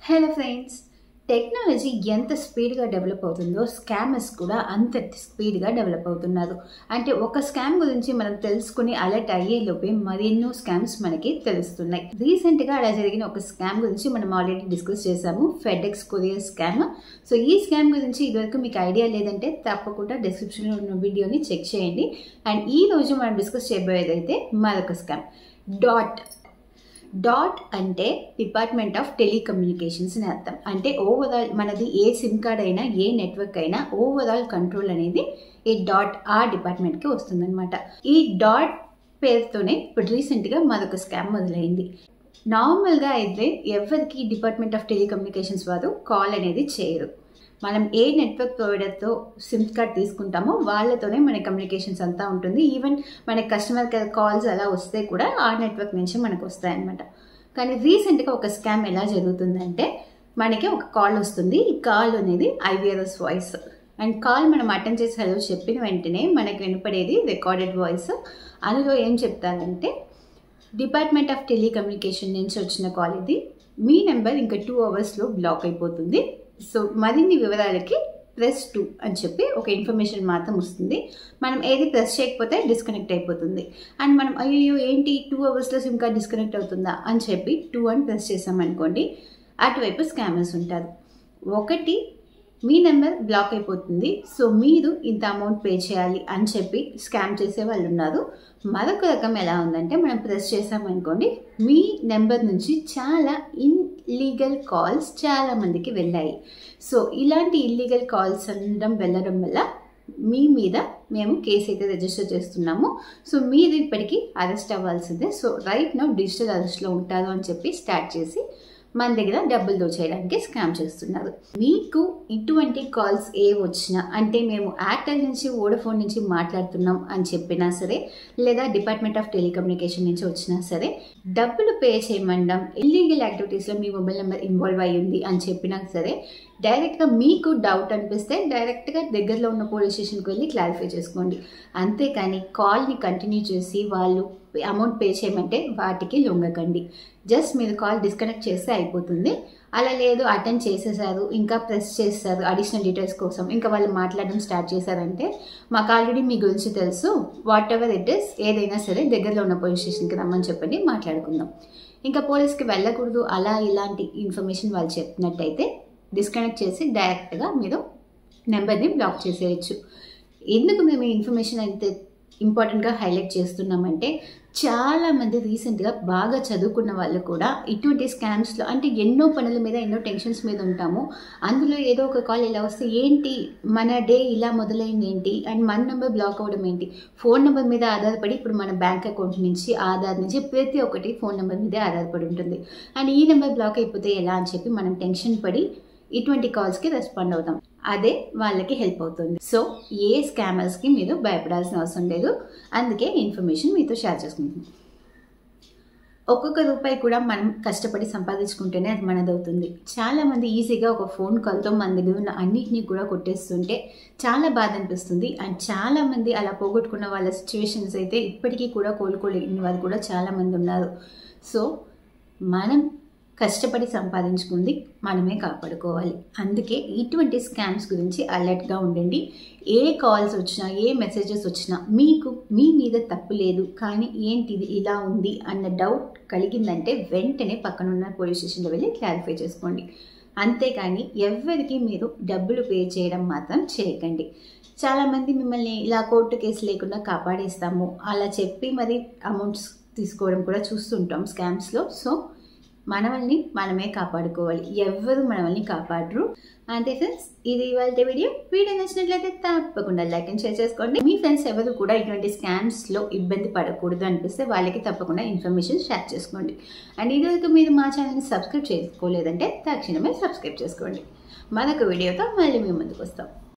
Hello friends, technology ఎంత స్పీడ్గా develop అవుతుందో స్కామర్స్ కూడా అంత స్పీడ్గా డెవలప్ అవుతున్నారు. అంటే ఒక స్కామ్ గురించి మనం తెలుసుకుని అలర్ట్ అయ్యేలోపే మరెన్నో స్కామ్స్ మనకి తెలుస్తున్నాయి. రీసెంట్గా అలా జరిగిన ఒక స్కామ్ గురించి మనం ఆల్రెడీ డిస్కస్ చేసాము, ఫెడెక్స్ కొరియర్ స్కామ్. సో ఈ స్కామ్ గురించి ఇదివరకు మీకు ఐడియా లేదంటే తప్పకుండా డిస్క్రిప్షన్లో ఉన్న వీడియోని చెక్ చేయండి. అండ్ ఈ రోజు మనం డిస్కస్ చేయబోయేది అయితే మరొక స్కామ్, డాట్ అంటే డిపార్ట్మెంట్ ఆఫ్ టెలికమ్యూనికేషన్స్ అని అర్థం. అంటే ఓవరాల్ మనది ఏ సిమ్ కార్డ్ అయినా ఏ నెట్వర్క్ అయినా ఓవరాల్ కంట్రోల్ అనేది ఈ డాట్ ఆ డిపార్ట్మెంట్కి వస్తుందన్నమాట. ఈ డాట్ పేరుతోనే ఇప్పుడు రీసెంట్గా మరొక స్కామ్ మొదలైంది. నార్మల్గా అయితే ఎవరికి డిపార్ట్మెంట్ ఆఫ్ టెలికమ్యూనికేషన్స్ వారు కాల్ అనేది చేయరు. మనం ఏ నెట్వర్క్ ప్రొవైడర్తో సిమ్ కార్డ్ తీసుకుంటామో వాళ్ళతోనే మన కమ్యూనికేషన్స్ అంతా ఉంటుంది. ఈవెన్ మన కస్టమర్ కేర్ కాల్స్ అలా వస్తే కూడా ఆ నెట్వర్క్ నుంచి మనకు వస్తాయన్నమాట. కానీ రీసెంట్గా ఒక స్కామ్ ఎలా జరుగుతుందంటే, మనకి ఒక కాల్ వస్తుంది. ఈ కాల్ అనేది IVRS వాయిస్. అండ్ కాల్ మనం అటెండ్ చేసి హలో చెప్పిన వెంటనే మనకు వినపడేది రికార్డెడ్ వాయిస్. అందులో ఏం చెప్తారంటే, డిపార్ట్మెంట్ ఆఫ్ టెలికమ్యూనికేషన్ నుంచి వచ్చిన కాల్ ఇది, మీ నెంబర్ ఇంకా 2 అవర్స్లో బ్లాక్ అయిపోతుంది. సో మరిన్ని వివరాలకి ప్రెస్ 2 అని చెప్పి ఒక ఇన్ఫర్మేషన్ మాత్రం వస్తుంది. మనం ఏది ప్రెస్ చేయకపోతే డిస్కనెక్ట్ అయిపోతుంది. అండ్ మనం అయ్యో ఏంటి 2 అవర్స్లో సిమ్ కార్డ్ డిస్కనెక్ట్ అవుతుందా అని చెప్పి 2 అని ప్రెస్ చేసామనుకోండి, అటువైపు స్కామర్స్ ఉంటారు. ఒకటి, మీ నెంబర్ బ్లాక్ అయిపోతుంది, సో మీరు ఇంత అమౌంట్ పే చేయాలి అని చెప్పి స్కామ్ చేసే వాళ్ళు ఉన్నారు. మరొక రకం ఎలా ఉందంటే, మనం ప్రెస్ చేసామనుకోండి, మీ నెంబర్ నుంచి చాలా ఇల్లీగల్ కాల్స్ చాలా మందికి వెళ్ళాయి. సో ఇలాంటి ఇల్లీగల్ కాల్స్ వెళ్ళడం వల్ల మీ మీద మేము కేసు అయితే రిజిస్టర్ చేస్తున్నాము. సో మీరు ఇప్పటికీ అరెస్ట్ అవ్వాల్సిందే. సో రైట్ నౌ డిజిటల్ అరెస్ట్లో ఉంటారు అని చెప్పి స్టార్ట్ చేసి మన దగ్గర డబ్బులు దోచేయడానికి స్కామ్ చేస్తున్నారు. మీకు ఇటువంటి కాల్స్ ఏ వచ్చినా, అంటే మేము ఎయిర్టెల్ నుంచి వోడాఫోన్ నుంచి మాట్లాడుతున్నాం అని చెప్పినా సరే, లేదా డిపార్ట్మెంట్ ఆఫ్ టెలికమ్యూనికేషన్ నుంచి వచ్చినా సరే, డబ్బులు పే చేయమండం, ఇల్లీగల్ యాక్టివిటీస్లో మీ మొబైల్ నెంబర్ ఇన్వాల్వ్ అయ్యింది అని చెప్పినా సరే, డైరెక్ట్గా మీకు డౌట్ అనిపిస్తే డైరెక్ట్గా దగ్గరలో ఉన్న పోలీస్ స్టేషన్కి వెళ్ళి క్లారిఫై చేసుకోండి. అంతేకాని కాల్ని కంటిన్యూ చేసి వాళ్ళు అమౌంట్ పే చేయమంటే వాటికి లొంగకండి. జస్ట్ మీరు కాల్ డిస్కనెక్ట్ చేస్తే అయిపోతుంది. అలా లేదు, అటెండ్ చేసేసారు, ఇంకా ప్రెస్ చేస్తారు అడిషనల్ డీటెయిల్స్ కోసం, ఇంకా వాళ్ళు మాట్లాడడం స్టార్ట్ చేశారంటే, మాకు ఆల్రెడీ మీ గురించి తెలుసు, వాట్ ఎవర్ ఇట్ ఇస్, ఏదైనా సరే దగ్గరలో ఉన్న పోలీస్ స్టేషన్కి రమ్మని చెప్పండి, మాట్లాడుకుందాం. ఇంకా పోలీస్కి వెళ్ళకూడదు అలా ఇలాంటి ఇన్ఫర్మేషన్ వాళ్ళు చెప్పినట్టయితే డిస్కనెక్ట్ చేసి డైరెక్ట్గా మీరు నెంబర్ని బ్లాక్ చేసేయచ్చు. ఎందుకు మేము ఈ ఇన్ఫర్మేషన్ అయితే ఇంపార్టెంట్గా హైలైట్ చేస్తున్నామంటే, చాలామంది రీసెంట్గా బాగా చదువుకున్న వాళ్ళు కూడా ఇటువంటి స్కామ్స్లో, అంటే ఎన్నో పనుల మీద ఎన్నో టెన్షన్స్ మీద ఉంటాము. అందులో ఏదో ఒక కాల్ ఇలా వస్తే ఏంటి మన డే ఇలా మొదలైంది ఏంటి, అండ్ మన నెంబర్ బ్లాక్ అవ్వడం ఏంటి, ఫోన్ నెంబర్ మీద ఆధారపడి ఇప్పుడు మన బ్యాంక్ అకౌంట్ నుంచి ఆధార్ నుంచి ప్రతి ఒక్కటి ఫోన్ నెంబర్ మీదే ఆధారపడి ఉంటుంది. అండ్ ఈ నెంబర్ బ్లాక్ అయిపోతే ఎలా అని చెప్పి మనం టెన్షన్ పడి ఇటువంటి కాల్స్కి రెస్పాండ్ అవుతాం. అదే వాళ్ళకి హెల్ప్ అవుతుంది. సో ఏ స్కామర్స్కి మీరు భయపడాల్సిన అవసరం లేదు. అందుకే ఇన్ఫర్మేషన్ మీతో షేర్ చేసుకుంటాం. ఒక్కొక్క రూపాయి కూడా మనం కష్టపడి సంపాదించుకుంటేనే అది మనదవుతుంది. చాలామంది ఈజీగా ఒక ఫోన్ కాల్తో మన దగ్గర ఉన్న అన్నిటినీ కూడా కొట్టేస్తుంటే చాలా బాధ అనిపిస్తుంది. అండ్ చాలామంది అలా పోగొట్టుకున్న వాళ్ళ సిచ్యువేషన్స్ అయితే ఇప్పటికీ కూడా కోలుకోలేని వారు కూడా చాలామంది ఉన్నారు. సో మనం కష్టపడి సంపాదించుకుంది మనమే కాపాడుకోవాలి. అందుకే ఇటువంటి స్కామ్స్ గురించి అలర్ట్గా ఉండండి. ఏ కాల్స్ వచ్చినా, ఏ మెసేజెస్ వచ్చినా, మీకు మీ మీద తప్పు లేదు కానీ ఏంటిది ఇలా ఉంది అన్న డౌట్ కలిగిందంటే వెంటనే పక్కనున్న పోలీస్ స్టేషన్లో వెళ్ళి క్లారిఫై చేసుకోండి. అంతేకాని ఎవరికి మీరు డబ్బులు పే చేయడం మాత్రం చేయకండి. చాలామంది మిమ్మల్ని ఇలా కోర్టు కేసు లేకుండా కాపాడేస్తాము అలా చెప్పి మరి అమౌంట్స్ తీసుకోవడం కూడా చూస్తుంటాం స్కామ్స్లో. సో మనల్ని మనమే కాపాడుకోవాలి, ఎవరు మనల్ని కాపాడరు. అంతే ఫ్రెండ్స్, ఇది ఇవాళ వీడియో నచ్చినట్లయితే తప్పకుండా లైక్ అండ్ షేర్ చేసుకోండి. మీ ఫ్రెండ్స్ ఎవరు కూడా ఇటువంటి స్కామ్స్లో ఇబ్బంది పడకూడదు అనిపిస్తే వాళ్ళకి తప్పకుండా ఇన్ఫర్మేషన్ షేర్ చేసుకోండి. అండ్ ఇదివరకు మీరు మా ఛానల్ని సబ్స్క్రైబ్ చేసుకోలేదంటే తక్షణమే సబ్స్క్రైబ్ చేసుకోండి. మరొక వీడియోతో మళ్ళీ మీ ముందుకు వస్తాం.